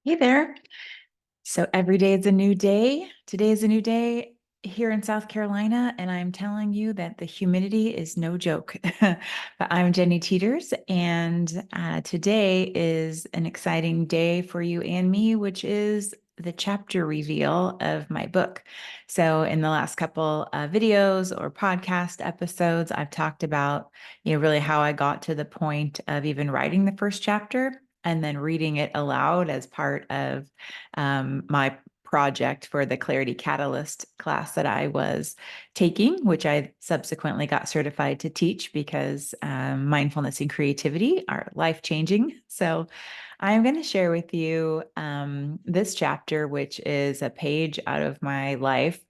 Hey there. So every day is a new day. Today is a new day here in South Carolina, and I'm telling you that the humidity is no joke. But I'm Jenny Teeters, and today is an exciting day for you and me, which is the chapter reveal of my book. So in the last couple videos or podcast episodes, I've talked about, really how I got to the point of even writing the first chapter and then reading it aloud as part of my project for the Clarity Catalyst class that I was taking, which I subsequently got certified to teach because mindfulness and creativity are life changing. So I'm going to share with you this chapter, which is a page out of my life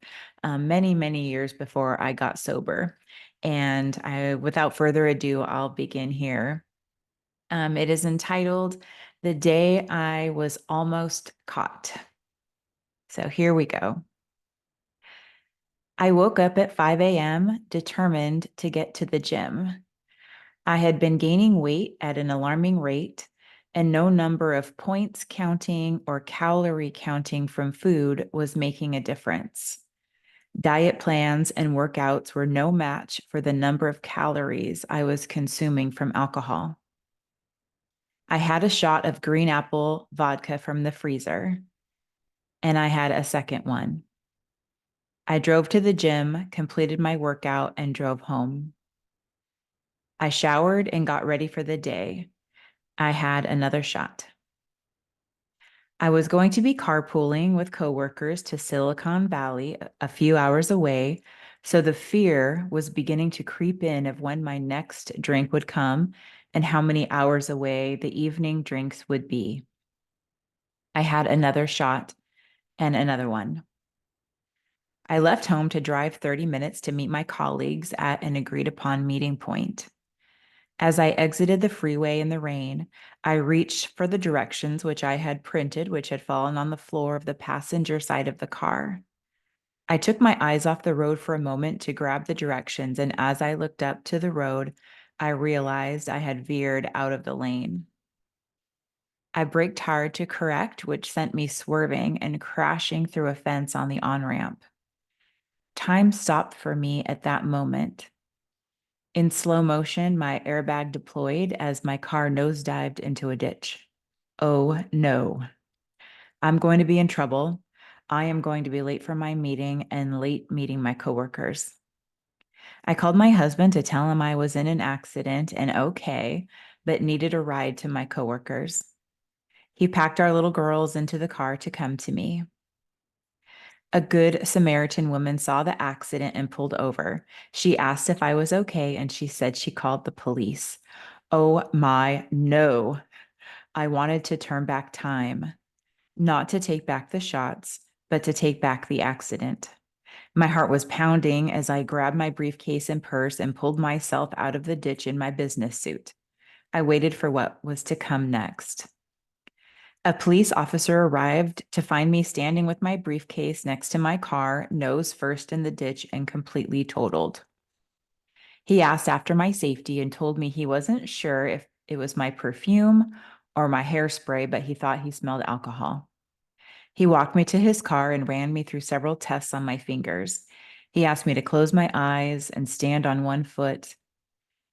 many, many years before I got sober. And without further ado, I'll begin here. It is entitled The Day I Was Almost Caught. So here we go. I woke up at 5 a.m., determined to get to the gym. I had been gaining weight at an alarming rate, and no number of points counting or calorie counting from food was making a difference. Diet plans and workouts were no match for the number of calories I was consuming from alcohol. I had a shot of green apple vodka from the freezer, and I had a second one. I drove to the gym, completed my workout, and drove home. I showered and got ready for the day. I had another shot. I was going to be carpooling with coworkers to Silicon Valley, a few hours away, so the fear was beginning to creep in of when my next drink would come and how many hours away the evening drinks would be. I had another shot and another one. I left home to drive 30 minutes to meet my colleagues at an agreed upon meeting point. As I exited the freeway in the rain, I reached for the directions which I had printed, which had fallen on the floor of the passenger side of the car. I took my eyes off the road for a moment to grab the directions, and as I looked up to the road, I realized I had veered out of the lane. I braked hard to correct, which sent me swerving and crashing through a fence on the on-ramp. Time stopped for me at that moment. In slow motion, my airbag deployed as my car nosedived into a ditch. Oh no, I'm going to be in trouble. I am going to be late for my meeting and late meeting my coworkers. I called my husband to tell him I was in an accident and okay, but needed a ride to my coworkers. He packed our little girls into the car to come to me. A good Samaritan woman saw the accident and pulled over. She asked if I was okay, and she said she called the police. Oh my, no. I wanted to turn back time, not to take back the shots, but to take back the accident. My heart was pounding as I grabbed my briefcase and purse and pulled myself out of the ditch in my business suit. I waited for what was to come next. A police officer arrived to find me standing with my briefcase next to my car, nose first in the ditch and completely totaled. He asked after my safety and told me he wasn't sure if it was my perfume or my hairspray, but he thought he smelled alcohol. He walked me to his car and ran me through several tests on my fingers. He asked me to close my eyes and stand on one foot.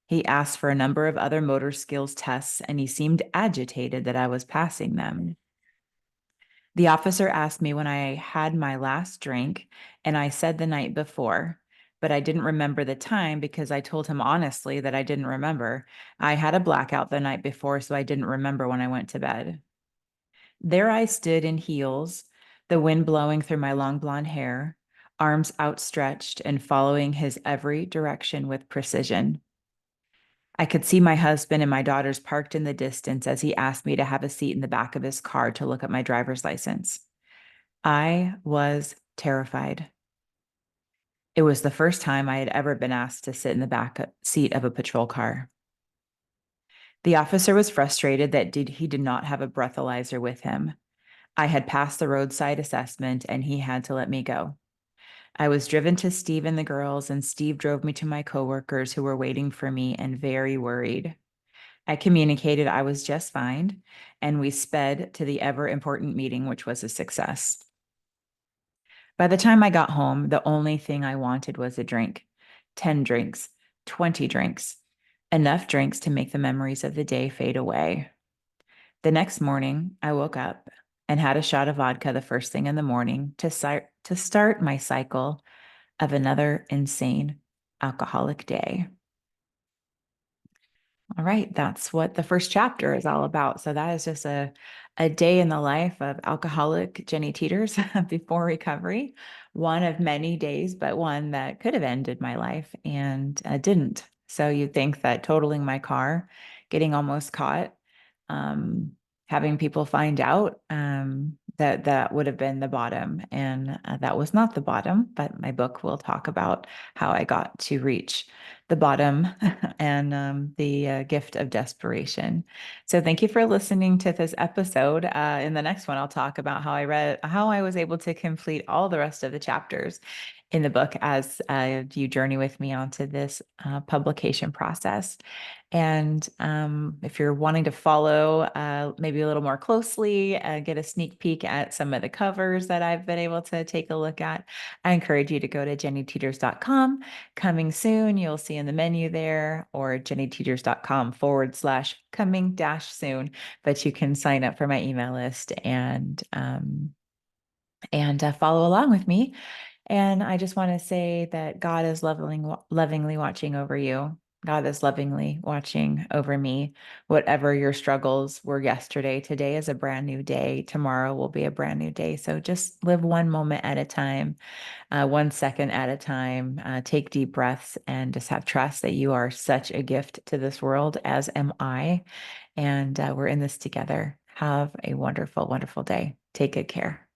He asked for a number of other motor skills tests, and he seemed agitated that I was passing them. The officer asked me when I had my last drink, and I said the night before, but I didn't remember the time because I told him honestly that I didn't remember. I had a blackout the night before, so I didn't remember when I went to bed. There I stood in heels, the wind blowing through my long blonde hair, arms outstretched and following his every direction with precision. I could see my husband and my daughters parked in the distance as he asked me to have a seat in the back of his car to look at my driver's license. I was terrified. It was the first time I had ever been asked to sit in the back seat of a patrol car. The officer was frustrated that he did not have a breathalyzer with him. I had passed the roadside assessment and he had to let me go. I was driven to Steve and the girls, and Steve drove me to my coworkers who were waiting for me and very worried. I communicated I was just fine, and we sped to the ever important meeting, which was a success. By the time I got home, the only thing I wanted was a drink. 10 drinks, 20 drinks, enough drinks to make the memories of the day fade away. The next morning, I woke up and had a shot of vodka the first thing in the morning to start my cycle of another insane alcoholic day. All right, that's what the first chapter is all about. So that is just a day in the life of alcoholic Jenny Teeters before recovery. One of many days, but one that could have ended my life and didn't. So you'd think that totaling my car, getting almost caught, um, having people find out, that that would have been the bottom, and that was not the bottom. But my book will talk about how I got to reach the bottom and the gift of desperation. So thank you for listening to this episode. In the next one, I'll talk about how I was able to complete all the rest of the chapters in the book as you journey with me onto this publication process. And if you're wanting to follow maybe a little more closely, get a sneak peek at some of the covers that I've been able to take a look at, I encourage you to go to jennyteeters.com. Coming soon, you'll see in the menu there, or jennyteeters.com/coming dash soon. But you can sign up for my email list and follow along with me. And I just want to say that God is lovingly watching over you. God is lovingly watching over me. Whatever your struggles were yesterday, today is a brand new day. Tomorrow will be a brand new day. So just live one moment at a time, 1 second at a time. Take deep breaths and just have trust that you are such a gift to this world, as am I. And we're in this together. Have a wonderful, wonderful day. Take good care.